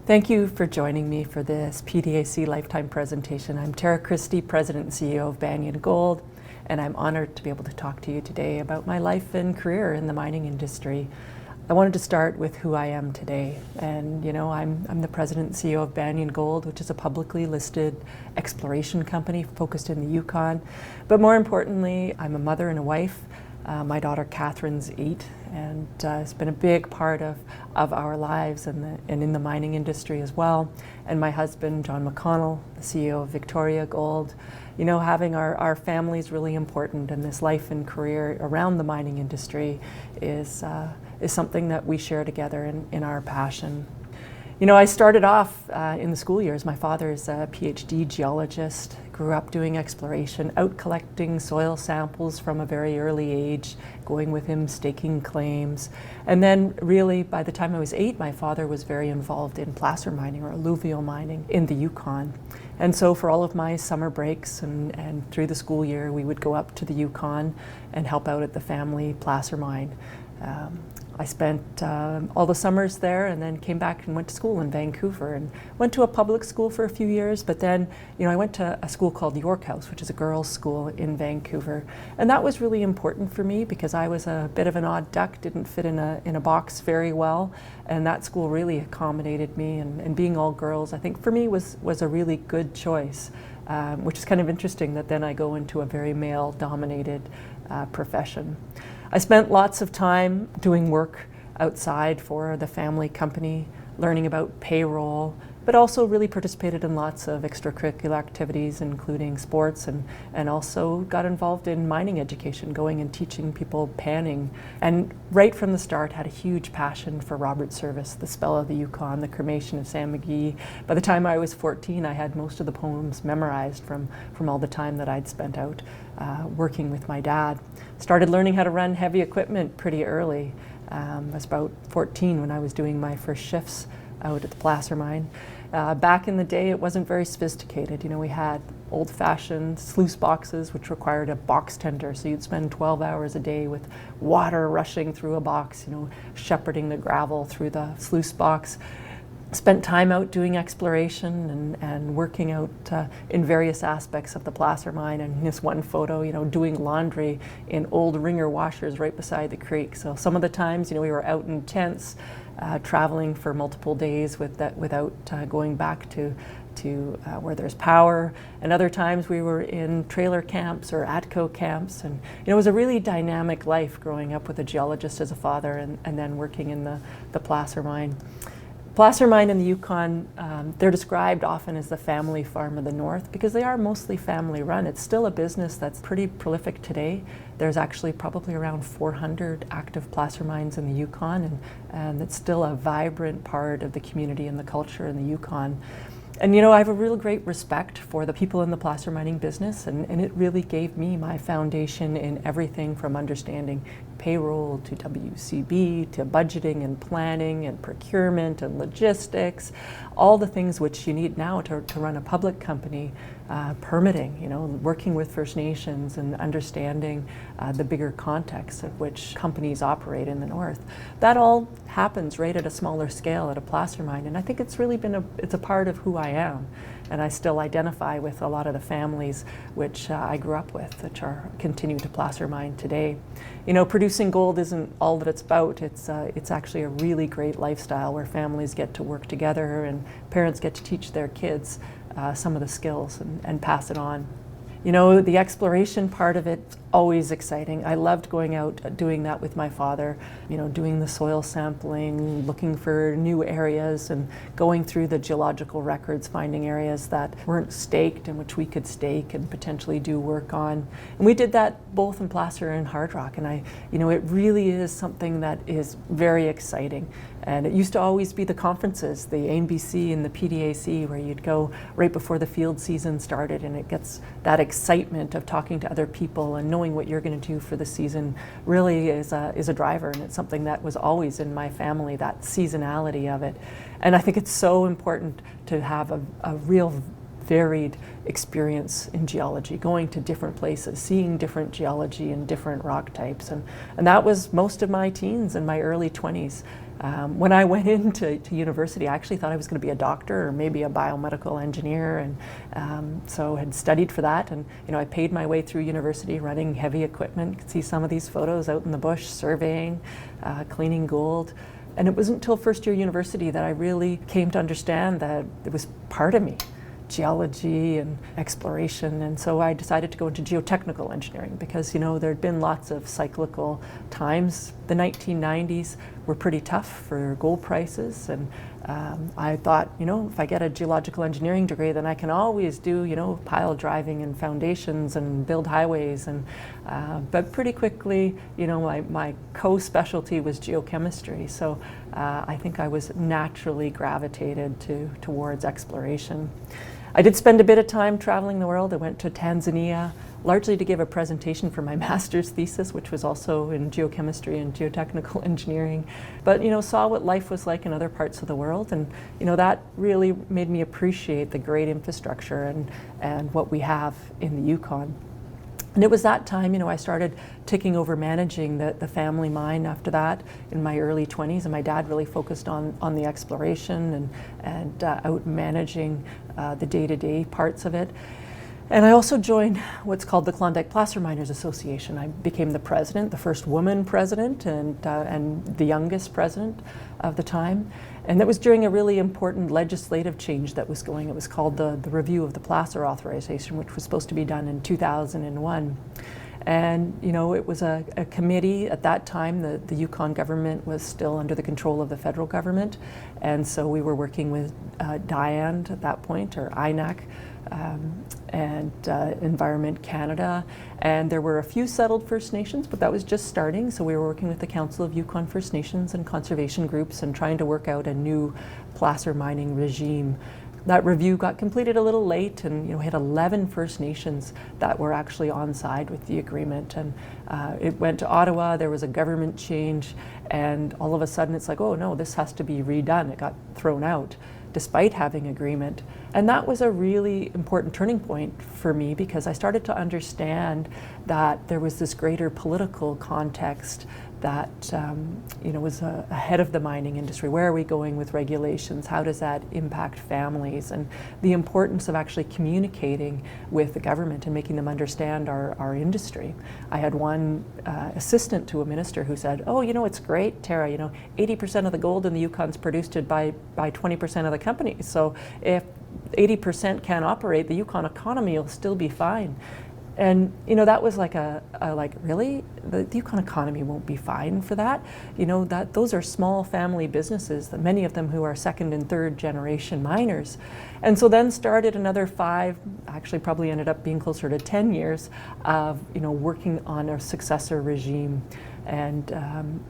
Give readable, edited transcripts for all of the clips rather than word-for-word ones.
Thank you for joining me for this PDAC Lifetime presentation. I'm Christie, President and CEO of Banyan Gold, and I'm honored to be able to talk to you today about my life and career in the mining industry. I wanted to start with who I am today, and I'm the President and CEO of Banyan Gold, which is a publicly listed exploration company focused in the Yukon. But more importantly, I'm a mother and a wife. My daughter Catherine's 8, and it's been a big part of our lives and in the mining industry as well. And my husband, John McConnell, the CEO of Victoria Gold. Having our family is really important, and this life and career around the mining industry is something that we share together in our passion. I started off in the school years. My father is a PhD geologist, grew up doing exploration, out collecting soil samples from a very early age, going with him, staking claims. And then really, by the time I was 8, my father was very involved in placer mining or alluvial mining in the Yukon. And so for all of my summer breaks and through the school year, we would go up to the Yukon and help out at the family placer mine. I spent all the summers there and then came back and went to school in Vancouver and went to a public school for a few years, but then I went to a school called York House, which is a girls' school in Vancouver. And that was really important for me because I was a bit of an odd duck, didn't fit in a box very well, and that school really accommodated me, and being all girls I think for me was a really good choice, which is kind of interesting that then I go into a very male-dominated profession. I spent lots of time doing work outside for the family company, learning about payroll, but also really participated in lots of extracurricular activities, including sports, and also got involved in mining education, going and teaching people panning. And right from the start had a huge passion for Robert Service, The Spell of the Yukon, The Cremation of Sam McGee. By the time I was 14, I had most of the poems memorized from all the time that I'd spent out working with my dad. Started learning how to run heavy equipment pretty early. I was about 14 when I was doing my first shifts out at the placer mine. Back in the day, it wasn't very sophisticated. We had old-fashioned sluice boxes, which required a box tender, so you'd spend 12 hours a day with water rushing through a box, shepherding the gravel through the sluice box. Spent time out doing exploration and working out in various aspects of the placer mine. And this one photo, doing laundry in old ringer washers right beside the creek. So some of the times, we were out in tents, traveling for multiple days without going back to where there's power. And other times we were in trailer camps or ATCO camps. And it was a really dynamic life growing up with a geologist as a father and then working in the placer mine. Placer mine in the Yukon, they're described often as the family farm of the North because they are mostly family run. It's still a business that's pretty prolific today. There's actually probably around 400 active placer mines in the Yukon, and it's still a vibrant part of the community and the culture in the Yukon. And I have a real great respect for the people in the placer mining business, and it really gave me my foundation in everything from understanding payroll to WCB to budgeting and planning and procurement and logistics, all the things which you need now to run a public company, permitting, working with First Nations and understanding the bigger context of which companies operate in the North. That all happens right at a smaller scale at a placer mine, and I think it's really it's a part of who I am. And I still identify with a lot of the families which I grew up with, which continue to placer mine today. Producing gold isn't all that it's about. It's actually a really great lifestyle where families get to work together and parents get to teach their kids some of the skills and pass it on. The exploration part of it, always exciting. I loved going out doing that with my father, doing the soil sampling, looking for new areas and going through the geological records, finding areas that weren't staked and which we could stake and potentially do work on. And we did that both in placer and hard rock, and it really is something that is very exciting. And it used to always be the conferences, the ANBC and the PDAC, where you'd go right before the field season started, and it gets that excitement of talking to other people and knowing what you're going to do for the season really is a driver, and it's something that was always in my family, that seasonality of it. And I think it's so important to have a real varied experience in geology, going to different places, seeing different geology and different rock types. And that was most of my teens and my early 20s. When I went into university, I actually thought I was going to be a doctor or maybe a biomedical engineer, and so had studied for that. And I paid my way through university running heavy equipment. You can see some of these photos out in the bush, surveying, cleaning gold. And it wasn't until first year university that I really came to understand that it was part of me, geology and exploration. And so I decided to go into geotechnical engineering because, there had been lots of cyclical times. The 1990s were pretty tough for gold prices. And I thought, if I get a geological engineering degree, then I can always do, pile driving and foundations and build highways. And but pretty quickly, my co-specialty was geochemistry. So I think I was naturally gravitated towards exploration. I did spend a bit of time traveling the world. I went to Tanzania, largely to give a presentation for my master's thesis, which was also in geochemistry and geotechnical engineering. But, saw what life was like in other parts of the world. And, that really made me appreciate the great infrastructure and what we have in the Yukon. And it was that time, I started taking over managing the family mine after that in my early 20s. And my dad really focused on the exploration and out managing the day-to-day parts of it. And I also joined what's called the Klondike Placer Miners Association. I became the president, the first woman president, and the youngest president of the time. And that was during a really important legislative change that was going. It was called the Review of the Placer Authorization, which was supposed to be done in 2001. And it was a committee at that time. The Yukon government was still under the control of the federal government, and so we were working with DIAND at that point, or INAC, and Environment Canada, and there were a few settled First Nations, but that was just starting. So we were working with the Council of Yukon First Nations and conservation groups and trying to work out a new placer mining regime. That review got completed a little late, and had 11 First Nations that were actually on side with the agreement. And it went to Ottawa. There was a government change, and all of a sudden it's like, oh no, this has to be redone. It got thrown out despite having agreement. And that was a really important turning point for me because I started to understand that there was this greater political context that was ahead of the mining industry. Where are we going with regulations? How does that impact families? And the importance of actually communicating with the government and making them understand our industry. I had one assistant to a minister who said, oh, it's great, Tara, 80% of the gold in the Yukon is produced by 20% of the companies. So if 80% can't operate, the Yukon economy will still be fine. And that was like really? The Yukon economy won't be fine for that. That those are small family businesses, that many of them who are second and third generation miners. And so then started another 5, actually probably ended up being closer to 10 years of working on a successor regime and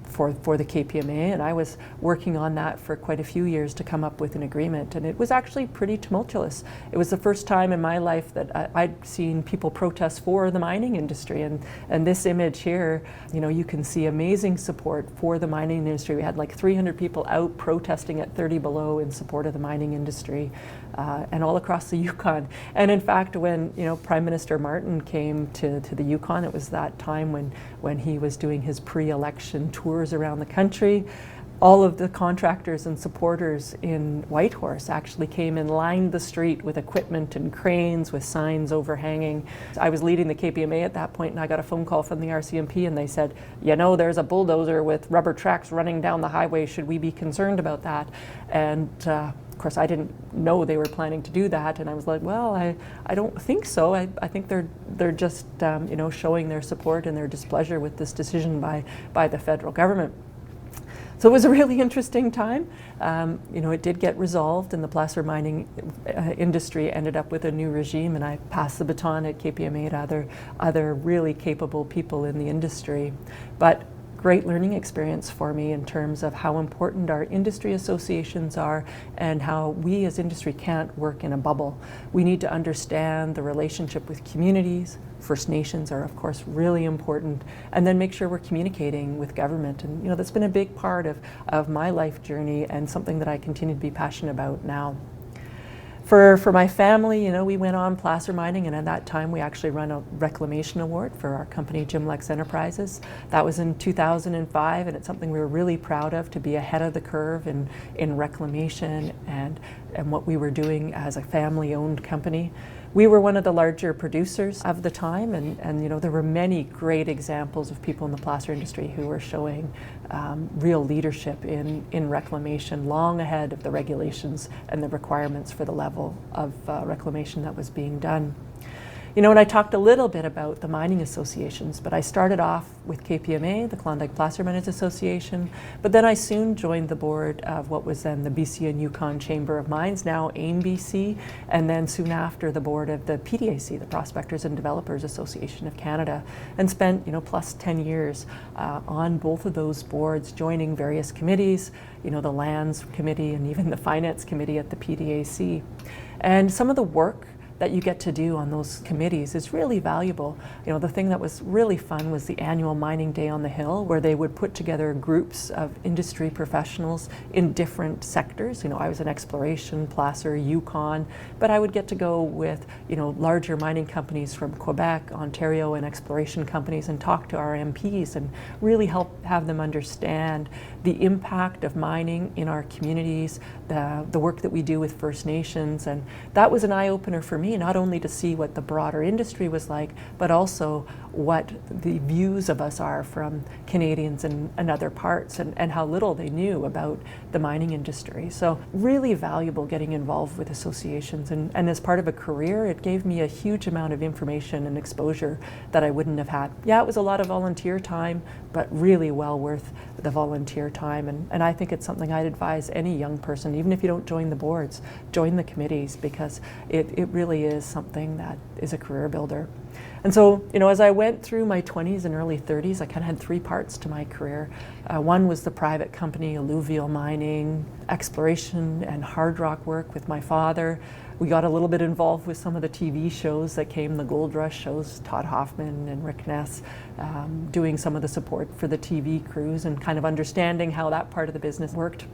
for the KPMA, and I was working on that for quite a few years to come up with an agreement, and it was actually pretty tumultuous. It was the first time in my life that I'd seen people protest for the mining industry, and this image here, you can see amazing support for the mining industry. We had like 300 people out protesting at 30 below in support of the mining industry, and all across the Yukon. And in fact, when Prime Minister Martin came to the Yukon, it was that time when he was doing his pre-election tours around the country. All of the contractors and supporters in Whitehorse actually came and lined the street with equipment and cranes with signs overhanging. I was leading the KPMA at that point, and I got a phone call from the RCMP, and they said, there's a bulldozer with rubber tracks running down the highway. Should we be concerned about that? And of course, I didn't know they were planning to do that, and I was like, well, I don't think so. I think they're just showing their support and their displeasure with this decision by the federal government. So it was a really interesting time. It did get resolved, and the placer mining industry ended up with a new regime, and I passed the baton at KPMA to other really capable people in the industry. But great learning experience for me in terms of how important our industry associations are and how we as industry can't work in a bubble. We need to understand the relationship with communities. First Nations are, of course, really important, and then make sure we're communicating with government. And that's been a big part of my life journey and something that I continue to be passionate about now. For my family, we went on placer mining, and at that time we actually ran a reclamation award for our company, Jimlex Enterprises. That was in 2005, and it's something we were really proud of, to be ahead of the curve in reclamation and what we were doing as a family-owned company. We were one of the larger producers of the time, and there were many great examples of people in the placer industry who were showing real leadership in reclamation, long ahead of the regulations and the requirements for the level of reclamation that was being done. And I talked a little bit about the mining associations, but I started off with KPMA, the Klondike Placer Miners Association, but then I soon joined the board of what was then the BC and Yukon Chamber of Mines, now AIM BC, and then soon after the board of the PDAC, the Prospectors and Developers Association of Canada, and spent plus 10 years on both of those boards, joining various committees, the Lands Committee and even the Finance Committee at the PDAC. And some of the work that you get to do on those committees is really valuable. The thing that was really fun was the annual Mining Day on the Hill, where they would put together groups of industry professionals in different sectors. I was in exploration, placer, Yukon, but I would get to go with larger mining companies from Quebec, Ontario, and exploration companies, and talk to our MPs and really help have them understand the impact of mining in our communities, the work that we do with First Nations. And that was an eye-opener for me, not only to see what the broader industry was like, but also what the views of us are from Canadians and other parts, and how little they knew about the mining industry. So really valuable getting involved with associations, and as part of a career, it gave me a huge amount of information and exposure that I wouldn't have had. Yeah, it was a lot of volunteer time, but really well worth the volunteer time, and I think it's something I'd advise any young person, even if you don't join the boards, join the committees, because it really is something that is a career builder. And so, as I went through my 20s and early 30s, I kind of had three parts to my career. One was the private company, alluvial mining, exploration, and hard rock work with my father. We got a little bit involved with some of the TV shows that came, the Gold Rush shows, Todd Hoffman and Rick Ness, doing some of the support for the TV crews and kind of understanding how that part of the business worked.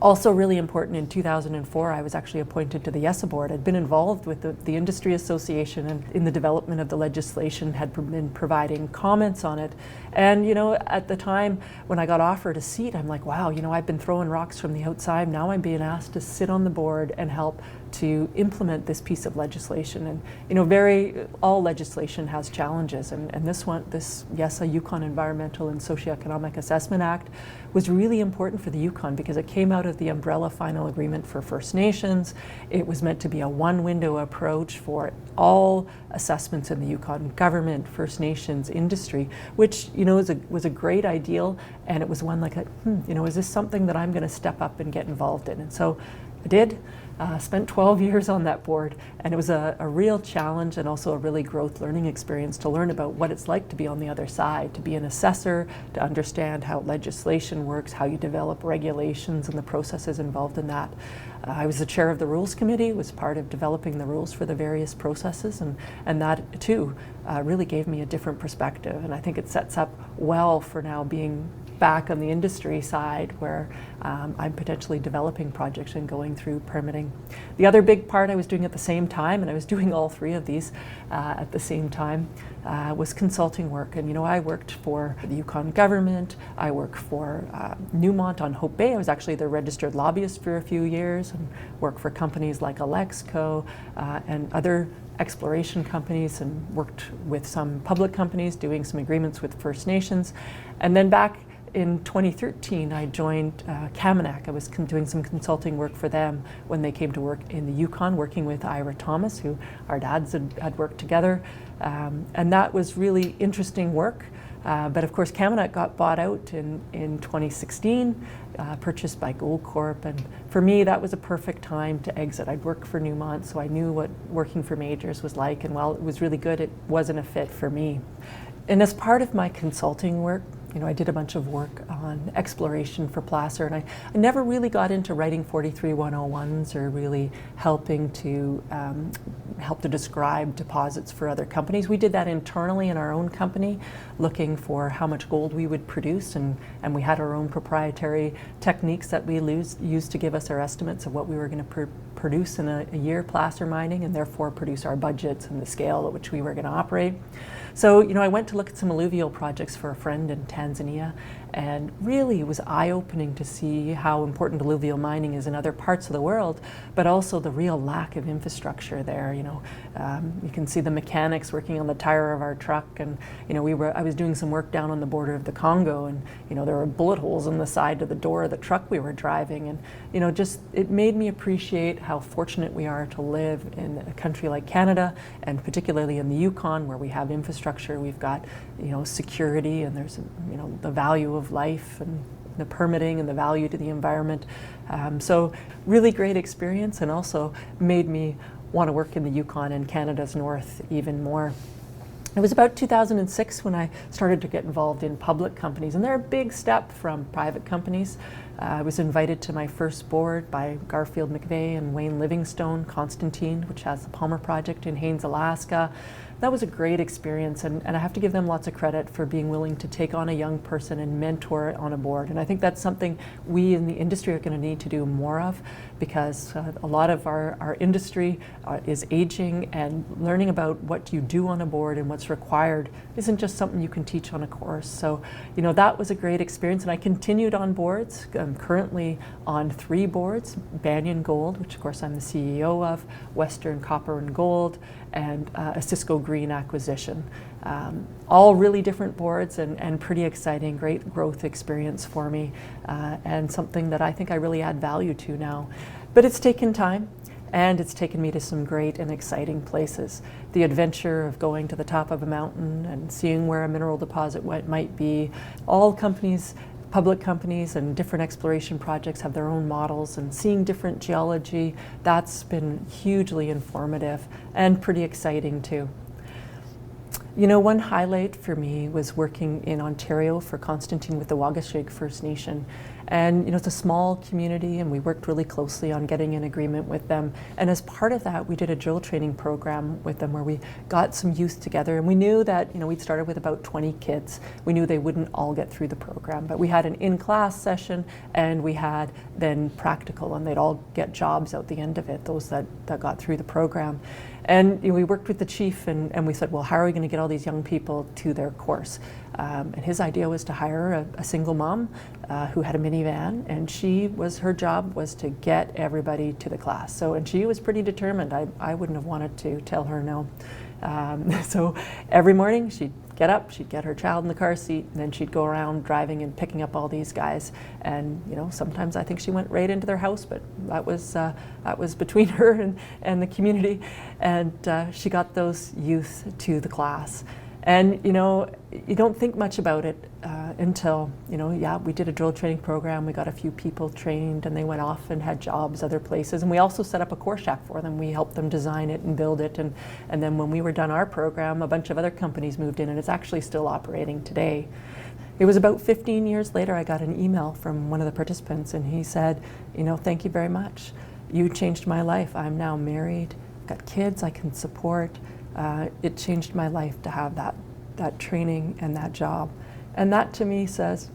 Also really important, in 2004, I was actually appointed to the YESA board. I'd been involved with the Industry Association and in the development of the legislation, had been providing comments on it. And at the time when I got offered a seat, I'm like, wow, I've been throwing rocks from the outside. Now I'm being asked to sit on the board and help to implement this piece of legislation. And all legislation has challenges, and this YESA, Yukon Environmental and Socioeconomic Assessment Act, was really important for the Yukon because it came out of the umbrella final agreement for First Nations. It was meant to be a one-window approach for all assessments in the Yukon government, First Nations, industry, which was a great ideal, and it was one like, is this something that I'm going to step up and get involved in? And so I did. Spent 12 years on that board, and it was a real challenge and also a really growth learning experience to learn about what it's like to be on the other side, to be an assessor, to understand how legislation works, how you develop regulations and the processes involved in that. I was the chair of the Rules Committee, was part of developing the rules for the various processes, and that too really gave me a different perspective, and I think it sets up well for now being back on the industry side, where I'm potentially developing projects and going through permitting. The other big part I was doing at the same time, and I was doing all three of these at the same time, was consulting work. And I worked for the Yukon government, I worked for Newmont on Hope Bay. I was actually their registered lobbyist for a few years, and worked for companies like Alexco and other exploration companies, and worked with some public companies doing some agreements with First Nations. And then back in 2013, I joined Kaminak. I was doing some consulting work for them when they came to work in the Yukon, working with Ira Thomas, who our dads had worked together. And that was really interesting work. But of course, Kaminak got bought out in 2016, purchased by Goldcorp. And for me, that was a perfect time to exit. I'd worked for Newmont, so I knew what working for majors was like. And while it was really good, it wasn't a fit for me. And as part of my consulting work, I did a bunch of work on exploration for placer, and I never really got into writing 43101s or really helping to describe deposits for other companies. We did that internally in our own company, looking for how much gold we would produce, and we had our own proprietary techniques that we used to give us our estimates of what we were going to produce in a year placer mining, and therefore produce our budgets and the scale at which we were going to operate. So, I went to look at some alluvial projects for a friend in Tanzania, and really it was eye-opening to see how important alluvial mining is in other parts of the world, but also the real lack of infrastructure there. You can see the mechanics working on the tire of our truck, and I was doing some work down on the border of the Congo, and there were bullet holes in the side of the door of the truck we were driving, and just it made me appreciate how fortunate we are to live in a country like Canada, and particularly in the Yukon, where we have infrastructure. We've got security, and there's the value of life and the permitting and the value to the environment. So really great experience, and also made me want to work in the Yukon and Canada's north even more. It was about 2006 when I started to get involved in public companies, and they're a big step from private companies. I was invited to my first board by Garfield McVeigh and Wayne Livingstone, Constantine, which has the Palmer Project in Haines, Alaska. That was a great experience, and I have to give them lots of credit for being willing to take on a young person and mentor on a board. And I think that's something we in the industry are going to need to do more of, because a lot of our industry is aging, and learning about what you do on a board and what's required isn't just something you can teach on a course. So, that was a great experience, and I continued on boards. I'm currently on 3 boards: Banyan Gold, which of course I'm the CEO of, Western Copper and Gold, and a Cisco Green acquisition. All really different boards, and pretty exciting, great growth experience for me, and something that I think I really add value to now. But it's taken time, and it's taken me to some great and exciting places. The adventure of going to the top of a mountain and seeing where a mineral deposit might be. All companies, public companies and different exploration projects have their own models, and seeing different geology, that's been hugely informative and pretty exciting too. One highlight for me was working in Ontario for Constantine with the Wagashiig First Nation. And it's a small community, and we worked really closely on getting an agreement with them. And as part of that, we did a drill training program with them where we got some youth together, and we knew that we'd started with about 20 kids. We knew they wouldn't all get through the program, but we had an in-class session, and we had then practical, and they'd all get jobs out the end of it, those that got through the program. And we worked with the chief, and we said, well, how are we going to get all these young people to their course? And his idea was to hire a single mom who had a minivan, and her job was to get everybody to the class. And she was pretty determined. I wouldn't have wanted to tell her no. So every morning she'd get up, she'd get her child in the car seat, and then she'd go around driving and picking up all these guys. And sometimes I think she went right into their house, but that was between her and the community. And she got those youth to the class. And you don't think much about it until we did a drill training program. We got a few people trained, and they went off and had jobs other places. And we also set up a core shack for them. We helped them design it and build it. And then when we were done our program, a bunch of other companies moved in, and it's actually still operating today. It was about 15 years later, I got an email from one of the participants, and he said, thank you very much. You changed my life. I'm now married, got kids I can support. It changed my life to have that training and that job. And that to me says,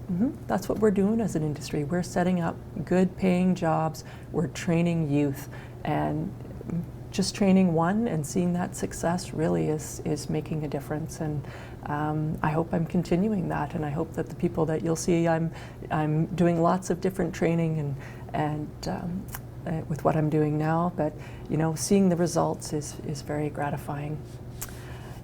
that's what we're doing as an industry. We're setting up good paying jobs. We're training youth. And just training one and seeing that success really is making a difference. And I hope I'm continuing that. And I hope that the people that you'll see, I'm doing lots of different training and with what I'm doing now, but seeing the results is very gratifying.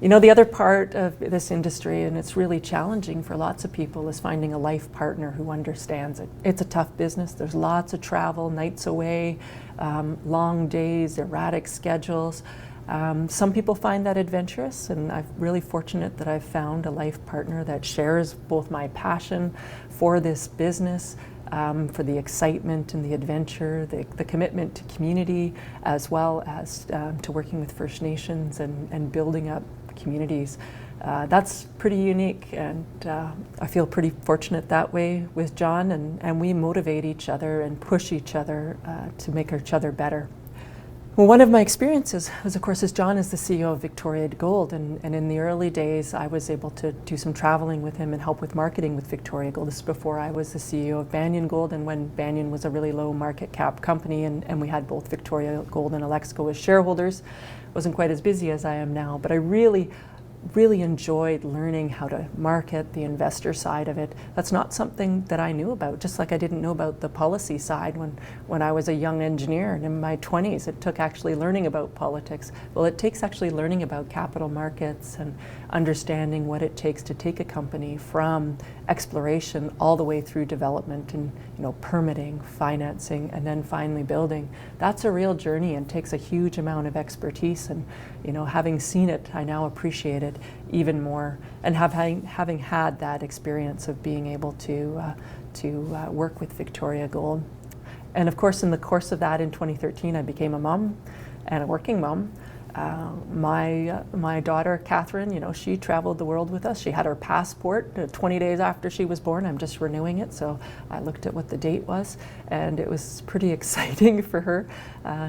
The other part of this industry, and it's really challenging for lots of people, is finding a life partner who understands it. It's a tough business. There's lots of travel, nights away, long days, erratic schedules. Some people find that adventurous, and I'm really fortunate that I've found a life partner that shares both my passion for this business, for the excitement and the adventure, the commitment to community, as well as to working with First Nations and building up communities. That's pretty unique, and I feel pretty fortunate that way with John, and we motivate each other and push each other to make each other better. Well, one of my experiences was, of course, as John is the CEO of Victoria Gold, and in the early days I was able to do some traveling with him and help with marketing with Victoria Gold. This is before I was the CEO of Banyan Gold, and when Banyan was a really low market cap company, and we had both Victoria Gold and Alexco as shareholders. Wasn't quite as busy as I am now, but I really enjoyed learning how to market, the investor side of it. That's not something that I knew about, just like I didn't know about the policy side when I was a young engineer and in my 20s. It took actually learning about politics. Well, it takes actually learning about capital markets and understanding what it takes to take a company from exploration all the way through development and permitting, financing, and then finally building. That's a real journey and takes a huge amount of expertise, and having seen it, I now appreciate it even more, and having had that experience of being able to work with Victoria Gold. And of course, in the course of that, in 2013, I became a mom, and a working mom. My daughter, Catherine, she traveled the world with us. She had her passport 20 days after she was born. I'm just renewing it, so I looked at what the date was, and it was pretty exciting for her.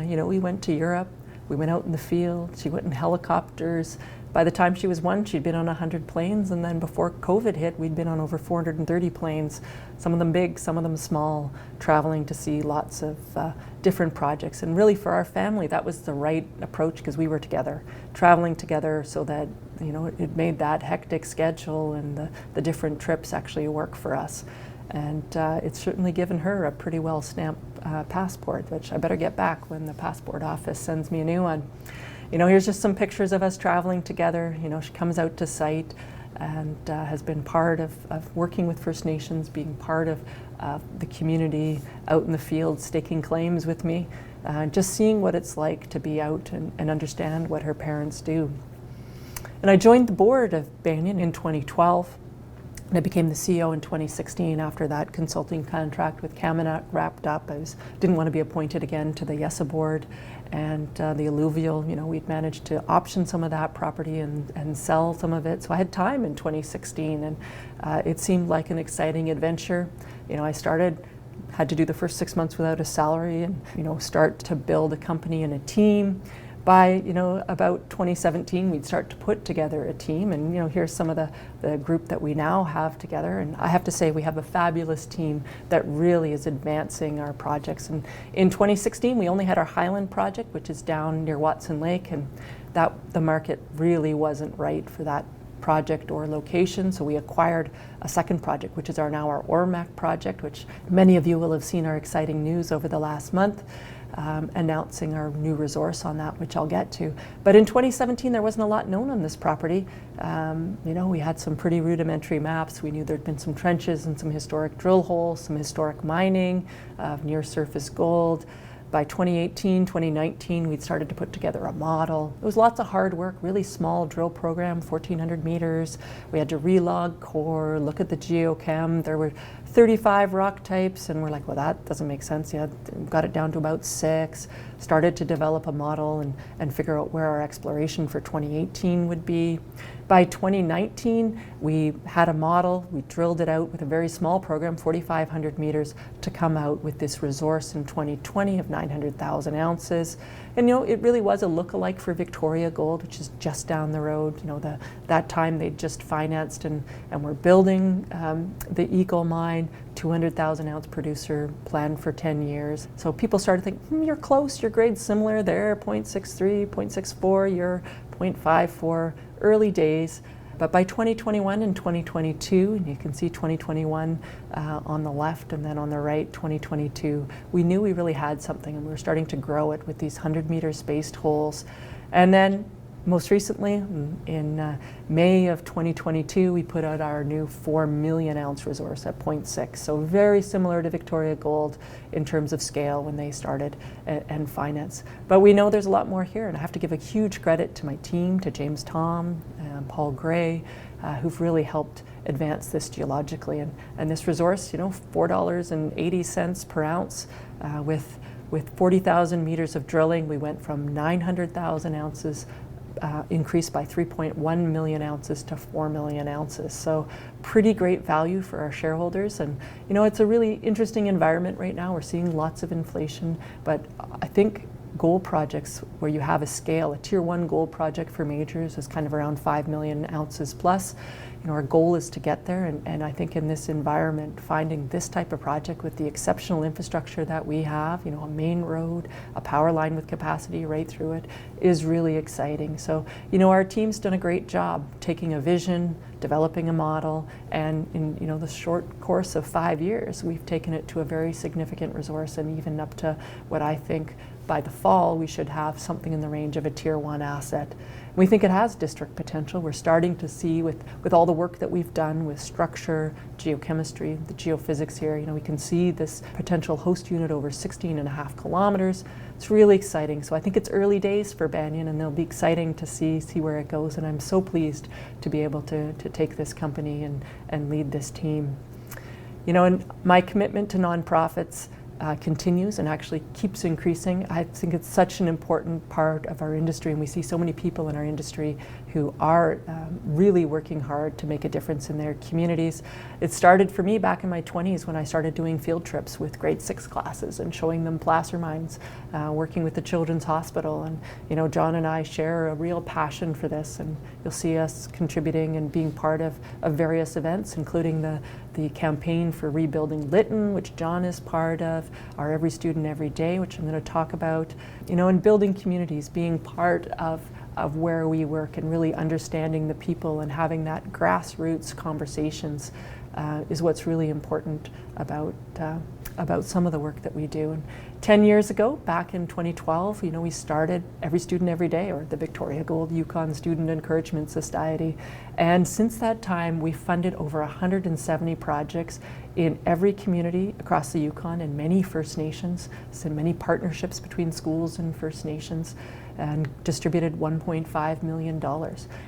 We went to Europe. We went out in the field. She went in helicopters. By the time she was 1, she'd been on 100 planes, and then before COVID hit, we'd been on over 430 planes, some of them big, some of them small, traveling to see lots of different projects. And really for our family, that was the right approach, because we were together, traveling together, so that it made that hectic schedule and the different trips actually work for us. And it's certainly given her a pretty well stamped passport, which I better get back when the passport office sends me a new one. Here's just some pictures of us traveling together. She comes out to site and has been part of working with First Nations, being part of the community out in the field, staking claims with me, just seeing what it's like to be out and understand what her parents do. And I joined the board of Banyan in 2012. And I became the CEO in 2016 after that consulting contract with Kaminak wrapped up. I didn't want to be appointed again to the YESA board, and the alluvial, we'd managed to option some of that property and sell some of it. So I had time in 2016, and it seemed like an exciting adventure. I had to do the first 6 months without a salary and, start to build a company and a team. By about 2017, we'd start to put together a team, and here's some of the group that we now have together. And I have to say, we have a fabulous team that really is advancing our projects. And in 2016, we only had our Highland project, which is down near Watson Lake, and the market really wasn't right for that project or location, so we acquired a second project, which is now our Ormac project, which many of you will have seen our exciting news over the last month. Announcing our new resource on that, which I'll get to. But in 2017, there wasn't a lot known on this property. We had some pretty rudimentary maps. We knew there'd been some trenches and some historic drill holes, some historic mining of near surface gold. By 2018, 2019, we'd started to put together a model. It was lots of hard work, really small drill program, 1,400 meters. We had to relog core, look at the geochem. There were 35 rock types, and we're like, well, that doesn't make sense. Yeah, got it down to about 6. Started to develop a model and figure out where our exploration for 2018 would be. By 2019, we had a model. We drilled it out with a very small program, 4,500 meters, to come out with this resource in 2020 of 900,000 ounces. And it really was a look-alike for Victoria Gold, which is just down the road. That time they'd just financed and were building the Eagle mine, 200,000 ounce producer, planned for 10 years. So people started thinking, you're close, your grade's similar there, 0.63, 0.64, you're 0.54, early days. But by 2021 and 2022, and you can see 2021 on the left and then on the right, 2022, we knew we really had something, and we were starting to grow it with these 100-meter spaced holes. And then most recently, in May of 2022, we put out our new 4 million ounce resource at 0.6. So very similar to Victoria Gold in terms of scale when they started and finance. But we know there's a lot more here, and I have to give a huge credit to my team, to James Tom, Paul Gray, who've really helped advance this geologically. And this resource, $4.80 per ounce with 40,000 meters of drilling. We went from 900,000 ounces increased by 3.1 million ounces to 4 million ounces. So pretty great value for our shareholders. And it's a really interesting environment right now. We're seeing lots of inflation, but I think gold projects where you have a scale. A tier 1 gold project for majors is kind of around 5 million ounces plus. Our goal is to get there, and I think in this environment, finding this type of project with the exceptional infrastructure that we have, a main road, a power line with capacity right through it, is really exciting. So, our team's done a great job taking a vision, developing a model, and in the short course of 5 years, we've taken it to a very significant resource, and even up to what I think by the fall we should have something in the range of a tier 1 asset. We think it has district potential. We're starting to see with all the work that we've done with structure, geochemistry, the geophysics here, we can see this potential host unit over 16.5 kilometers. It's really exciting. So I think it's early days for Banyan, and they'll be exciting to see where it goes. And I'm so pleased to be able to take this company and lead this team. And my commitment to nonprofits continues and actually keeps increasing. I think it's such an important part of our industry, and we see so many people in our industry who are really working hard to make a difference in their communities. It started for me back in my 20s when I started doing field trips with grade 6 classes and showing them placer mines, working with the Children's Hospital. And John and I share a real passion for this, and you'll see us contributing and being part of various events, including the campaign for rebuilding Lytton, which John is part of, our Every Student Every Day, which I'm going to talk about, and building communities, being part of where we work and really understanding the people and having that grassroots conversations is what's really important about some of the work that we do. And 10 years ago, back in 2012, we started Every Student Every Day, or the Victoria Gold Yukon Student Encouragement Society. And since that time, we've funded over 170 projects in every community across the Yukon and many First Nations, so many partnerships between schools and First Nations, and distributed $1.5 million.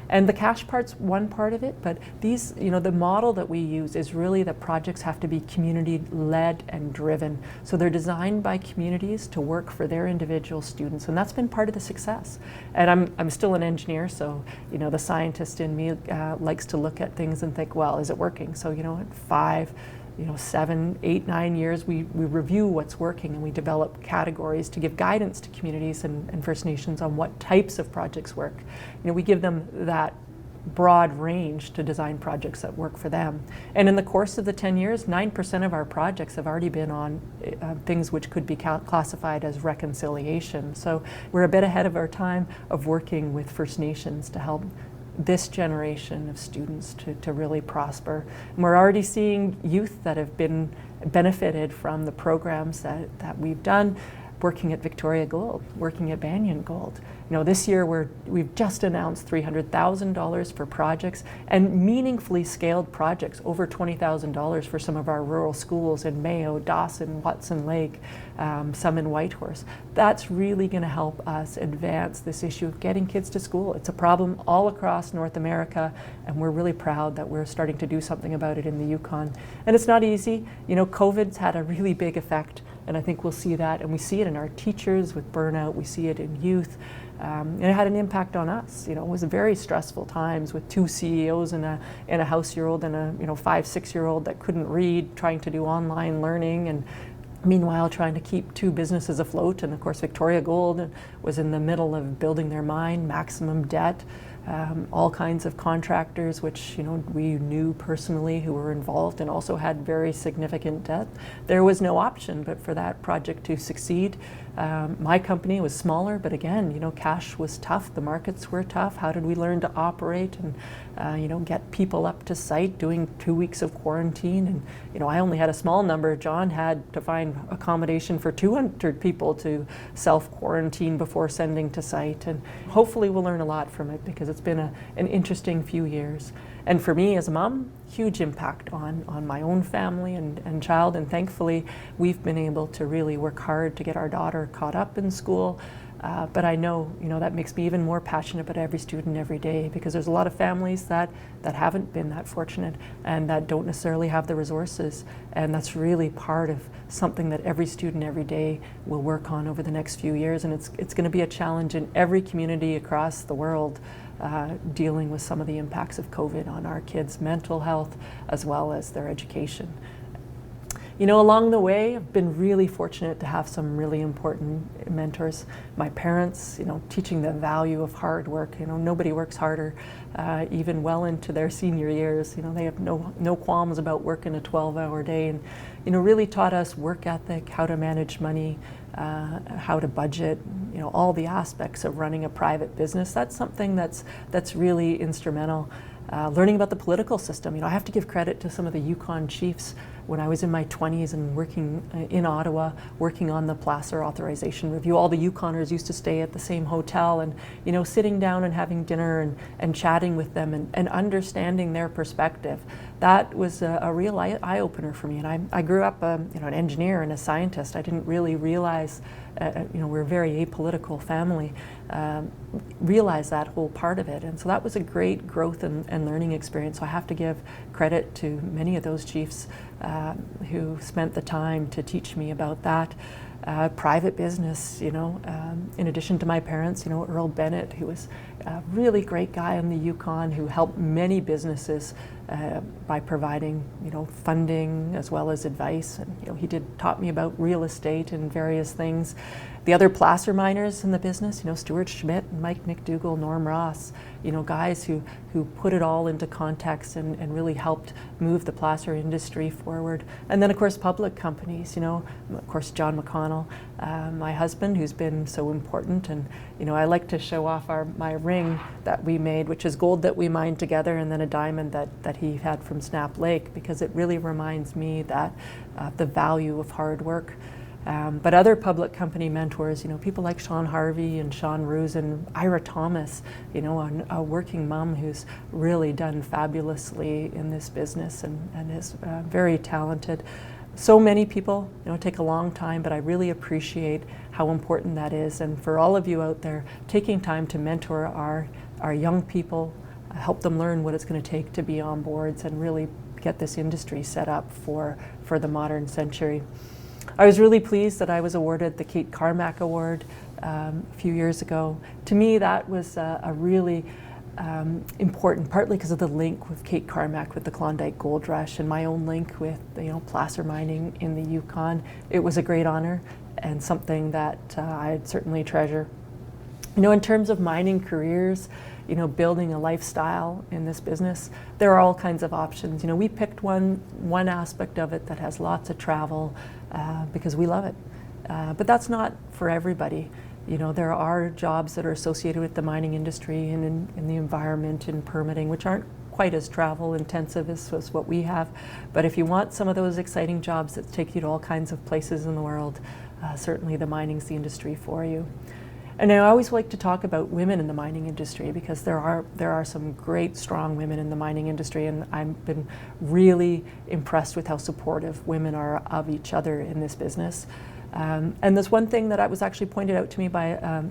And the cash part's one part of it, but these, the model that we use is really that projects have to be community-led and driven. So they're designed by communities to work for their individual students, and that's been part of the success. And I'm still an engineer, so the scientist in me likes to look at things and think, well, is it working? So at 5, 7, 8, 9 years, we review what's working, and we develop categories to give guidance to communities and First Nations on what types of projects work. We give them that broad range to design projects that work for them. And in the course of the 10 years, 9% of our projects have already been on things which could be classified as reconciliation. So we're a bit ahead of our time of working with First Nations to help this generation of students to really prosper. And we're already seeing youth that have been benefited from the programs that we've done, working at Victoria Gold, working at Banyan Gold. This year we've just announced $300,000 for projects, and meaningfully scaled projects, over $20,000 for some of our rural schools in Mayo, Dawson, Watson Lake, some in Whitehorse. That's really going to help us advance this issue of getting kids to school. It's a problem all across North America, and we're really proud that we're starting to do something about it in the Yukon. And it's not easy. COVID's had a really big effect, and I think we'll see that, and we see it in our teachers with burnout, we see it in youth. And it had an impact on us. It was very stressful times with 2 CEOs and a house-year-old and a 5-6-year-old that couldn't read, trying to do online learning, and meanwhile trying to keep 2 businesses afloat. And of course, Victoria Gold was in the middle of building their mine, maximum debt, all kinds of contractors, which we knew personally who were involved and also had very significant debt. There was no option but for that project to succeed. My company was smaller, but again, cash was tough. The markets were tough. How did we learn to operate and get people up to site, doing 2 weeks of quarantine? And I only had a small number. John had to find accommodation for 200 people to self-quarantine before sending to site. And hopefully we'll learn a lot from it, because it's been an interesting few years. And for me as a mom, huge impact on my own family and child. And thankfully, we've been able to really work hard to get our daughter caught up in school. But I know, that makes me even more passionate about Every Student Every Day, because there's a lot of families that haven't been that fortunate and that don't necessarily have the resources. And that's really part of something that Every Student Every Day will work on over the next few years. And it's going to be a challenge in every community across the world, dealing with some of the impacts of COVID on our kids' mental health as well as their education. Along the way, I've been really fortunate to have some really important mentors. My parents, teaching the value of hard work. Nobody works harder, even well into their senior years. They have no qualms about working a 12-hour day, and really taught us work ethic, how to manage money, how to budget. All the aspects of running a private business. That's something that's really instrumental. Learning about the political system. I have to give credit to some of the Yukon chiefs when I was in my 20s and working in Ottawa, working on the placer authorization review. All the Yukoners used to stay at the same hotel, and sitting down and having dinner and chatting with them and understanding their perspective. That was a real eye-opener for me. And I grew up an engineer and a scientist. I didn't really realize, we're a very apolitical family, realize that whole part of it. And so that was a great growth and learning experience. So I have to give credit to many of those chiefs who spent the time to teach me about that. Private business, in addition to my parents, Earl Bennett, who was a really great guy in the Yukon who helped many businesses by providing, funding as well as advice. And, he taught me about real estate and various things. The other placer miners in the business, Stuart Schmidt, Mike McDougall, Norm Ross, guys who put it all into context and really helped move the placer industry forward. And then, of course, public companies, of course, John McConnell, my husband, who's been so important. And, I like to show off my ring that we made, which is gold that we mined together, and then a diamond that he had from Snap Lake, because it really reminds me that the value of hard work. But other public company mentors, people like Sean Harvey and Sean Roos and Ira Thomas, a working mom who's really done fabulously in this business and is very talented. So many people, take a long time, but I really appreciate how important that is. And for all of you out there, taking time to mentor our young people, help them learn what it's going to take to be on boards and really get this industry set up for the modern century. I was really pleased that I was awarded the Kate Carmack Award a few years ago. To me, that was a really important, partly because of the link with Kate Carmack with the Klondike Gold Rush and my own link with placer mining in the Yukon. It was a great honor and something that I'd certainly treasure. In terms of mining careers, building a lifestyle in this business, there are all kinds of options. We picked one aspect of it that has lots of travel because we love it. But that's not for everybody. There are jobs that are associated with the mining industry and in the environment and permitting, which aren't quite as travel intensive as what we have. But if you want some of those exciting jobs that take you to all kinds of places in the world, certainly the mining's the industry for you. And I always like to talk about women in the mining industry because there are some great, strong women in the mining industry, and I've been really impressed with how supportive women are of each other in this business. And there's one thing that was actually pointed out to me by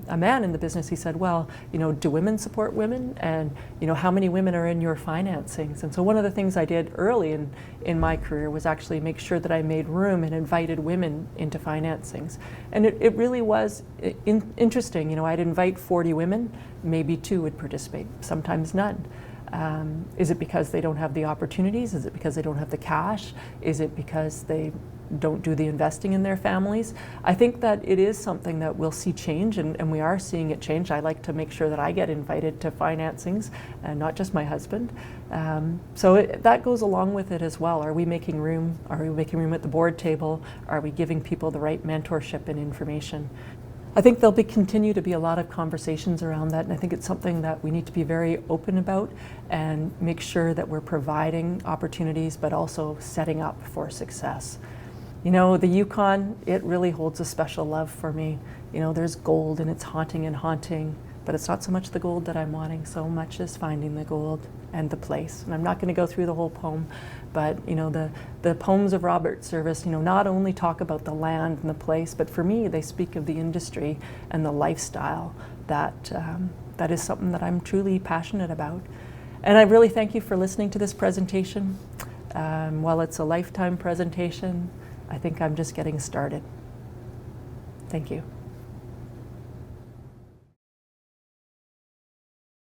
a man in the business. He said, well, do women support women? And, how many women are in your financings? And so one of the things I did early in my career was actually make sure that I made room and invited women into financings. And it really was interesting. I'd invite 40 women, maybe 2 would participate, sometimes none. Is it because they don't have the opportunities? Is it because they don't have the cash? Is it because they don't do the investing in their families? I think that it is something that we'll see change, and we are seeing it change. I like to make sure that I get invited to financings, and not just my husband. So that goes along with it as well. Are we making room? Are we making room at the board table? Are we giving people the right mentorship and information? I think there'll continue to be a lot of conversations around that, and I think it's something that we need to be very open about and make sure that we're providing opportunities but also setting up for success. The Yukon, it really holds a special love for me. There's gold and it's haunting, but it's not so much the gold that I'm wanting, so much as finding the gold and the place. And I'm not going to go through the whole poem, but the poems of Robert Service, not only talk about the land and the place, but for me, they speak of the industry and the lifestyle that is something that I'm truly passionate about. And I really thank you for listening to this presentation. While it's a lifetime presentation, I think I'm just getting started. Thank you.